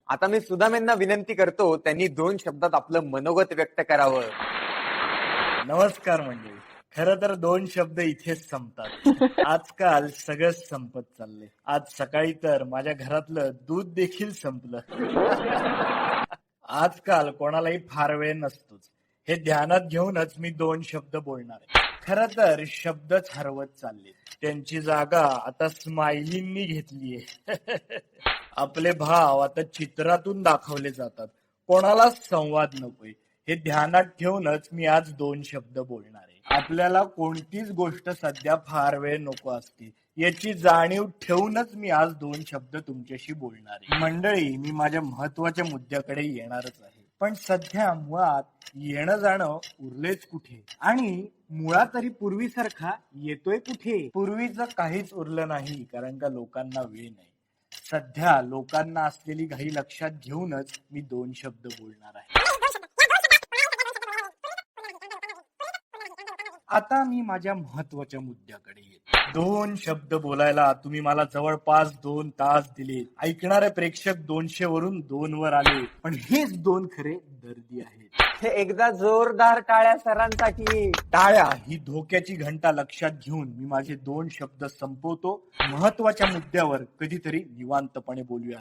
आता मी सुदामेंना विनंती करतो त्यांनी 2 शब्दात आपलं मनोगत व्यक्त करावं. नमस्कार मंडळी. खरं तर 2 शब्द इथेच संपतात. आजकाल सगळंच संपत चाललंय. आज सकाळी तर माझ्या घरातलं दूध देखील संपलं. आजकाल कोणालाही फार वेळ नसतोच. हे ध्यानात घेऊनच मी 2 शब्द बोलणार आहे. खरं तर शब्दच हरवत चालले. त्यांची जागा आता स्माइलींनी घेतलीये. आपले भाव आता चित्रातून दाखवले जातात. कोणालाच संवाद नकोय. हे ध्यानात ठेवूनच मी आज 2 शब्द बोलणार आहे. आपल्याला कोणतीच गोष्ट सध्या फार वेळ नको असते याची जाणीव ठेवूनच मी आज 2 शब्द तुमच्याशी बोलणार आहे. मंडळी, मी माझ्या महत्वाच्या मुद्द्याकडे येणारच आहे. पण सध्या मुळात येणं जाणं उरलेच कुठे, आणि मुळा तरी पूर्वीसारखा येतोय कुठे. पूर्वीचं काहीच उरलं नाही, कारण का लोकांना वेळ नाही. सध्या लोकांना असलेली घाई लक्षात घेऊनच मी 2 शब्द बोलणार आहे. आता मी माझ्या महत्वाच्या मुद्द्याकडे येतो. 2 शब्द बोलायला तुम्ही मला जवळपास 2 तास दिले. ऐकणारे प्रेक्षक 200 वरून 2 वर आले, पण हेच 2 खरे दर्दी आहेत. हे एकदा जोरदार टाळ्या सरांसाठी. टाळ्या ही धोक्याची घंटा लक्षात घेऊन मी माझे 2 शब्द संपवतो. महत्वाच्या मुद्द्यावर कधीतरी निवांतपणे बोलूया.